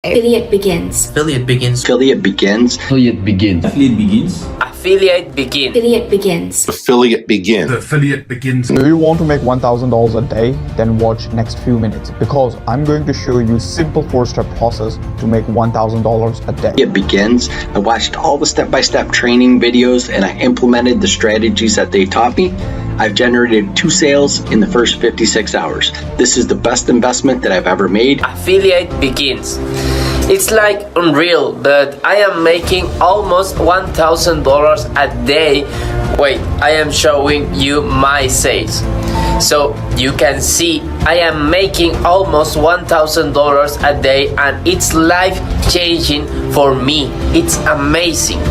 Affiliate begins. Affiliate begins. Affiliate begins. Affiliate begins. Affiliate begins. Affiliate begin. Affiliate begins. Affiliate begins. Affiliate begins. Do you want to make $1,000 a day? Then watch next few minutes because I'm going to show you simple 4-step process to make $1,000 a day. It begins. I watched all the step-by-step training videos and I implemented the strategies that they taught me. I've generated 2 sales in the first 56 hours. This is the best investment that I've ever made. Affiliate begins. It's like unreal, but I am making almost $1,000 a day. Wait, I am showing you my sales. So you can see I am making almost $1,000 a day and it's life changing for me. It's amazing.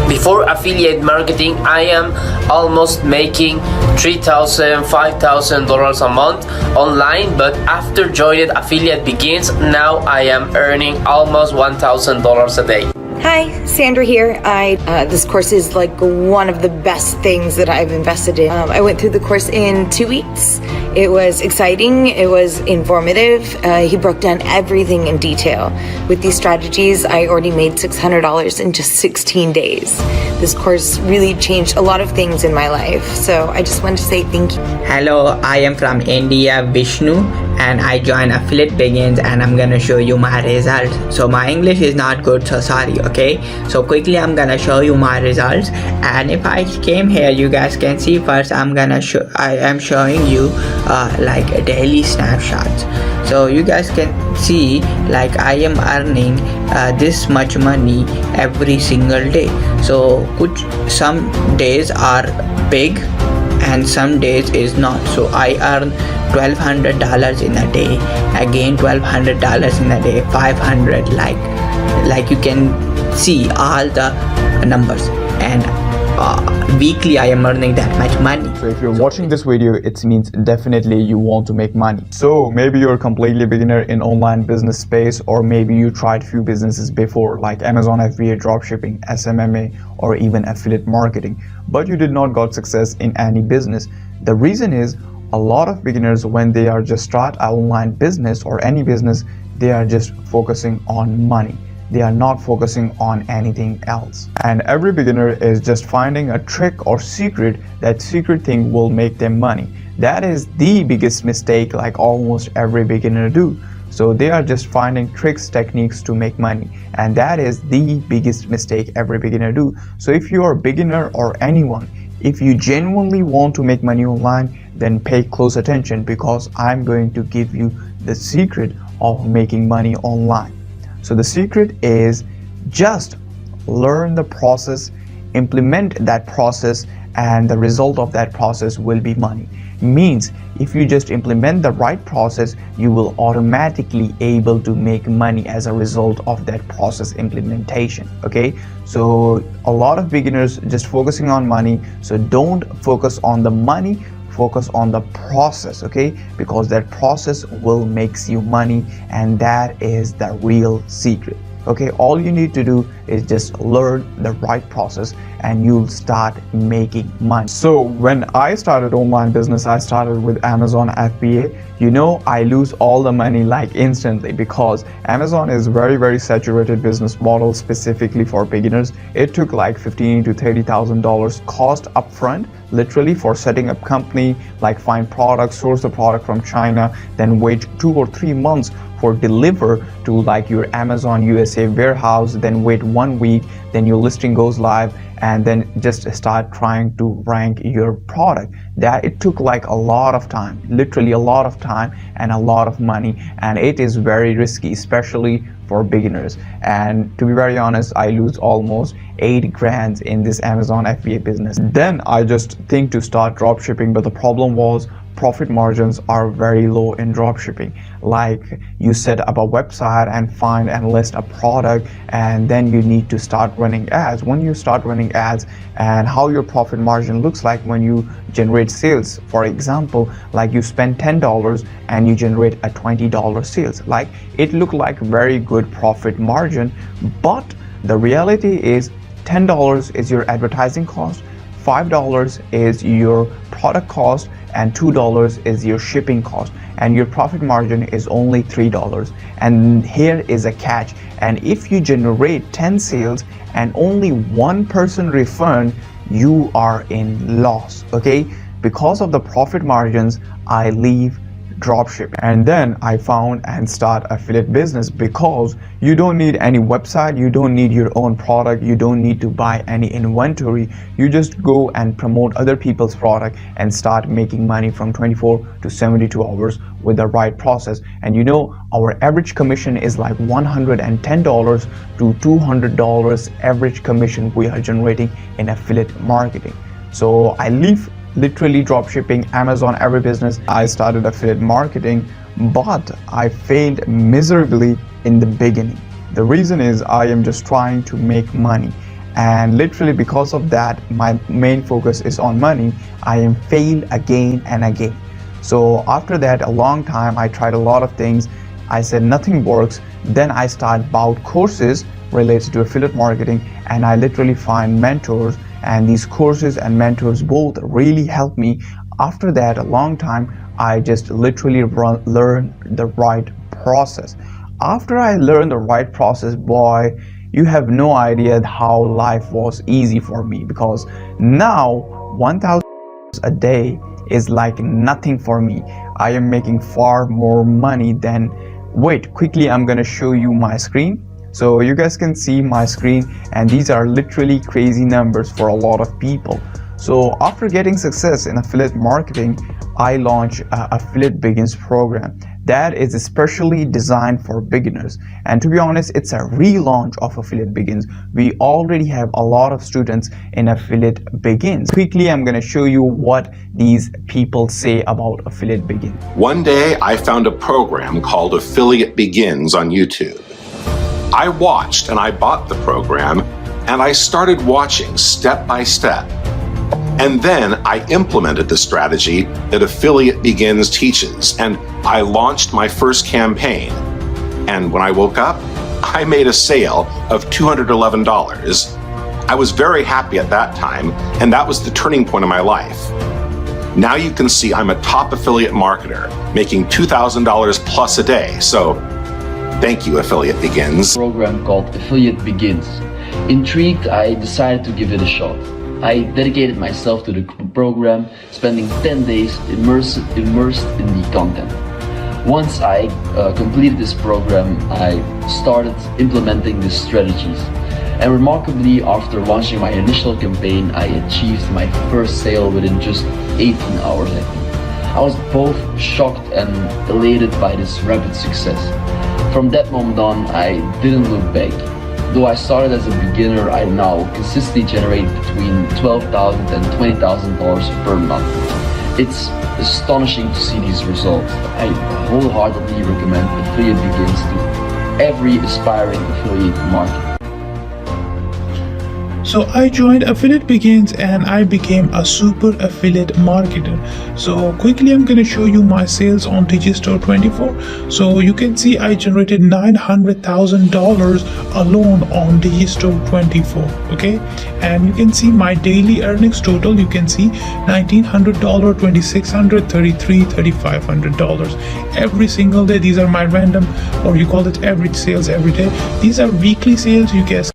Before affiliate marketing, I am almost making $3,000, $5,000 a month online, but after joining Affiliate Begins, now I am earning almost $1,000 a day. Hi, Sandra here. This course is like one of the best things that I've invested in. I went through the course in 2 weeks. It was exciting. It was informative. He broke down everything in detail. With these strategies, I already made $600 in just 16 days. This course really changed a lot of things in my life. So I just wanted to say thank you. Hello, I am from India, Vishnu, and I joined Affiliate Begins and I'm gonna show you my results. So my English is not good, so sorry, okay? So quickly I'm gonna show you my results, and if I came here, you guys can see first I am showing you like daily snapshots. So you guys can see like I am earning this much money every single day. So some days are big and some days is not. So I earn $1,200 in a day, again $1,200 in a day, 500, like you can see all the numbers, and weekly I am earning that much money. So if you're watching this video, it means definitely you want to make money. So maybe you're a completely beginner in online business space, or maybe you tried few businesses before like Amazon FBA, dropshipping, SMMA, or even affiliate marketing, but you did not got success in any business. The reason is a lot of beginners, when they are just start an online business or any business, they are just focusing on money. They are not focusing on anything else. And every beginner is just finding a trick or secret. That secret thing will make them money. That is the biggest mistake like almost every beginner do. So they are just finding tricks, techniques to make money. And that is the biggest mistake every beginner do. So if you are a beginner or anyone, if you genuinely want to make money online, then pay close attention because I'm going to give you the secret of making money online. So the secret is just learn the process, implement that process, and the result of that process will be money. Means if you just implement the right process, you will automatically able to make money as a result of that process implementation. Okay, so a lot of beginners just focusing on money. So don't focus on the money, focus on the process, okay? Because that process will makes you money, and that is the real secret. Okay, all you need to do is just learn the right process and you'll start making money. So when I started online business, I started with Amazon FBA. You know, I lose all the money like instantly because Amazon is very saturated business model specifically for beginners. It took like $15,000 to $30,000 cost upfront, literally, for setting up company, like find products, source the product from China, then wait 2 or 3 months for deliver to like your Amazon USA warehouse, then wait 1 week, then your listing goes live, and then just start trying to rank your product. That it took like a lot of time, literally a lot of time and a lot of money, and it is very risky, especially for beginners. And to be very honest, I lose almost 8 grand in this Amazon FBA business. Then I just think to start drop shipping, but the problem was profit margins are very low in dropshipping. Like you set up a website and find and list a product, and then you need to start running ads. When you start running ads, and how your profit margin looks like when you generate sales, for example, like you spend $10 and you generate a $20 sales, like it looked like very good profit margin, but the reality is $10 is your advertising cost, $5 is your product cost and $2 is your shipping cost, and your profit margin is only $3. And here is a catch, and if you generate 10 sales and only one person refund, you are in loss. Okay, because of the profit margins, I leave dropship, and then I found and start affiliate business, because you don't need any website, you don't need your own product, you don't need to buy any inventory. You just go and promote other people's product and start making money from 24 to 72 hours with the right process. And you know, our average commission is like $110 to $200 average commission we are generating in affiliate marketing. So I leave literally dropshipping, Amazon, every business. I started affiliate marketing, but I failed miserably in the beginning. The reason is I am just trying to make money, and literally because of that, my main focus is on money. I am failed again and again. So after that, a long time, I tried a lot of things. I said nothing works. Then I start bought courses related to affiliate marketing, and I literally find mentors, and these courses and mentors both really helped me. After that, a long time, I just literally learned the right process. After I learned the right process, boy, you have no idea how life was easy for me, because now 1,000 a day is like nothing for me. I am making far more money than, wait, quickly I'm gonna show you my screen. So you guys can see my screen, and these are literally crazy numbers for a lot of people. So after getting success in affiliate marketing, I launched Affiliate Begins program that is especially designed for beginners. And to be honest, it's a relaunch of Affiliate Begins. We already have a lot of students in Affiliate Begins. Quickly, I'm going to show you what these people say about Affiliate Begins. One day, I found a program called Affiliate Begins on YouTube. I watched and I bought the program, and I started watching step by step. And then I implemented the strategy that Affiliate Begins teaches, and I launched my first campaign. And when I woke up, I made a sale of $211. I was very happy at that time, and that was the turning point of my life. Now you can see I'm a top affiliate marketer, making $2,000 plus a day. So thank you, Affiliate Begins. Program called Affiliate Begins. Intrigued, I decided to give it a shot. I dedicated myself to the program, spending 10 days immersed in the content. Once I completed this program, I started implementing the strategies. And remarkably, after launching my initial campaign, I achieved my first sale within just 18 hours, I think. I was both shocked and elated by this rapid success. From that moment on, I didn't look back. Though I started as a beginner, I now consistently generate between $12,000 and $20,000 per month. It's astonishing to see these results. I wholeheartedly recommend Affiliate Begins to every aspiring affiliate marketer. So I joined Affiliate Begins and I became a super affiliate marketer. So quickly I'm going to show you my sales on Digistore 24. So you can see I generated $900,000 alone on Digistore 24. Okay, and you can see my daily earnings total. You can see $1,900, $2,600, $3,300, $3,500 every single day. These are my random, or you call it average sales every day. These are weekly sales, you guys.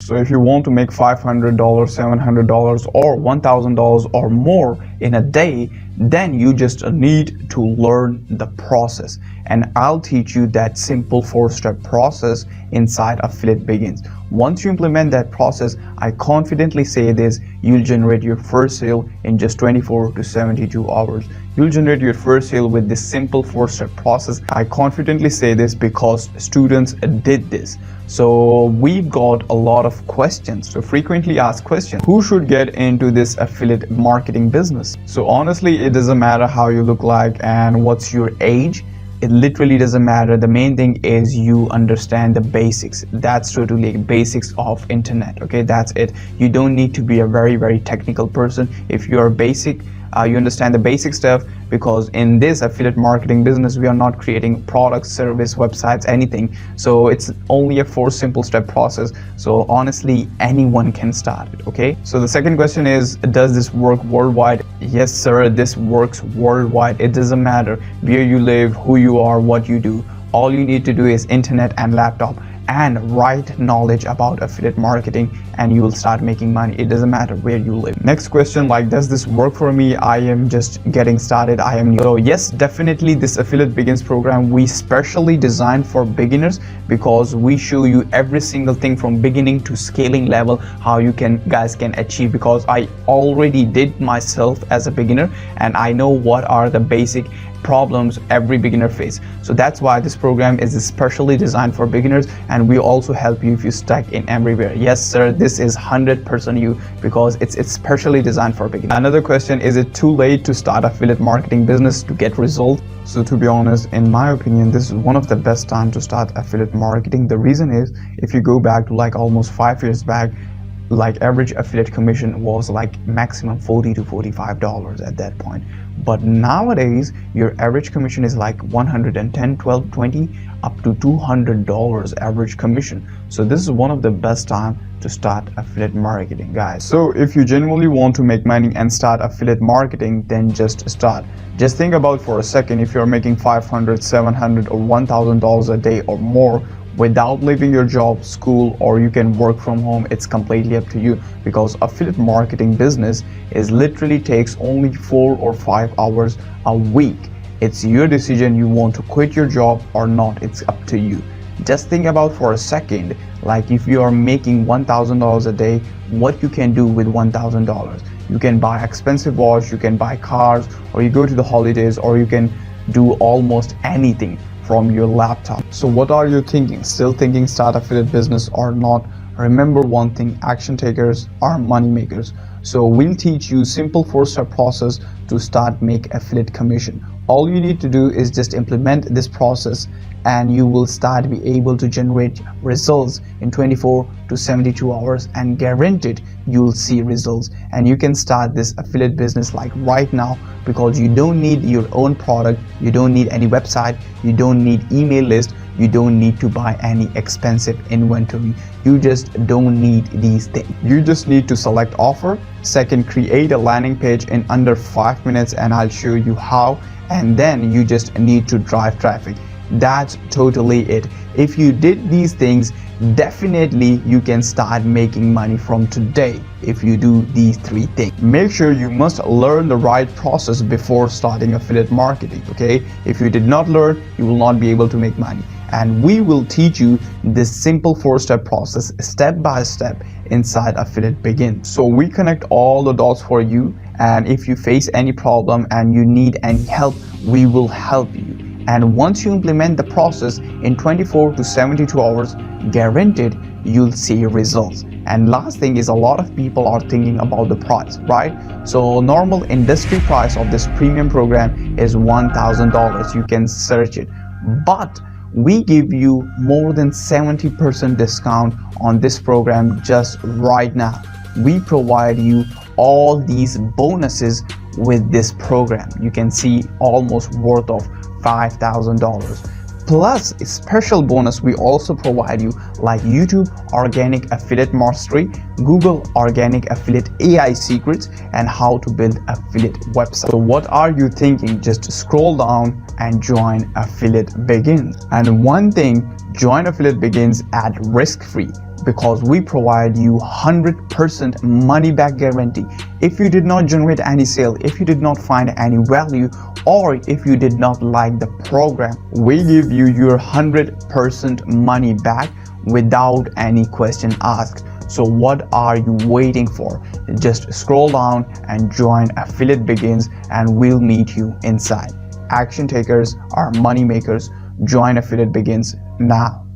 So if you want to make $500, $700 or $1,000 or more in a day, then you just need to learn the process. And I'll teach you that simple 4-step process inside Affiliate Begins. Once you implement that process, I confidently say this, you'll generate your first sale in just 24 to 72 hours. You'll generate your first sale with this simple 4-step process. I confidently say this because students did this. So we've got a lot of questions, so frequently asked questions. Who should get into this affiliate marketing business? So honestly, it doesn't matter how you look like and what's your age. It literally doesn't matter. The main thing is you understand the basics. That's totally basics of internet. Okay, that's it. You don't need to be a very technical person. If you're basic you understand the basic stuff, because in this affiliate marketing business we are not creating products, service, websites, anything. So it's only a 4 simple step process. So honestly, anyone can start it. Okay, so the second question is, does this work worldwide? Yes sir, this works worldwide. It doesn't matter where you live, who you are, what you do. All you need to do is internet and laptop and right knowledge about affiliate marketing, and you will start making money. It doesn't matter where you live. Next question, like, does this work for me? I am just getting started, I am new. So yes, definitely this Affiliate Begins program we specially designed for beginners, because we show you every single thing from beginning to scaling level, how you guys can achieve, because I already did myself as a beginner and I know what are the basic problems every beginner face. So that's why this program is especially designed for beginners, and we also help you if you're stuck in everywhere. Yes sir, this is 100% you, because it's specially designed for beginners. Another question, is it too late to start affiliate marketing business to get results? So to be honest, in my opinion, this is one of the best time to start affiliate marketing. The reason is, if you go back to like almost 5 years back, like average affiliate commission was like maximum $40 to $45 at that point. But nowadays your average commission is like $110, $12, $20 up to $200 average commission. So this is one of the best time to start affiliate marketing, guys. So if you genuinely want to make money and start affiliate marketing, then just start. Just think about for a second, if you're making $500, $700 or $1,000 a day or more without leaving your job, school, or you can work from home, it's completely up to you, because affiliate marketing business is literally takes only 4 or 5 hours a week. It's your decision, you want to quit your job or not, it's up to you. Just think about for a second, like if you are making $1,000 a day, what you can do with $1,000. You can buy expensive watch, you can buy cars, or you go to the holidays, or you can do almost anything from your laptop. So what are you thinking? Still thinking start affiliate business or not? Remember one thing, action takers are money makers. So we'll teach you simple 4-step process to start make affiliate commission. All you need to do is just implement this process and you will start be able to generate results in 24 to 72 hours, and guaranteed you'll see results. And you can start this affiliate business like right now, because you don't need your own product, you don't need any website, you don't need email list, you don't need to buy any expensive inventory. You just don't need these things. You just need to select offer. Second, create a landing page in under 5 minutes, and I'll show you how. And then you just need to drive traffic. That's totally it. If you did these things, definitely you can start making money from today if you do these 3 things. Make sure you must learn the right process before starting affiliate marketing, okay? If you did not learn, you will not be able to make money. And we will teach you this simple 4-step process step by step inside Affiliate Begins. So we connect all the dots for you, and if you face any problem and you need any help, we will help you. And once you implement the process in 24 to 72 hours, guaranteed you'll see results. And last thing is, a lot of people are thinking about the price, right? So normal industry price of this premium program is $1,000. You can search it, but we give you more than 70% discount on this program just right now. We provide you all these bonuses with this program. You can see almost worth of $5,000. Plus a special bonus we also provide you, like YouTube Organic Affiliate Mastery, Google Organic Affiliate AI Secrets, and how to build affiliate website. So what are you thinking? Just scroll down and join Affiliate Begins. And one thing, join Affiliate Begins at risk-free, because we provide you 100% money back guarantee. If you did not generate any sale, if you did not find any value, or if you did not like the program, we give you your 100% money back without any question asked. So what are you waiting for? Just scroll down and join Affiliate Begins, and we'll meet you inside. Action takers are money makers. Join Affiliate Begins now.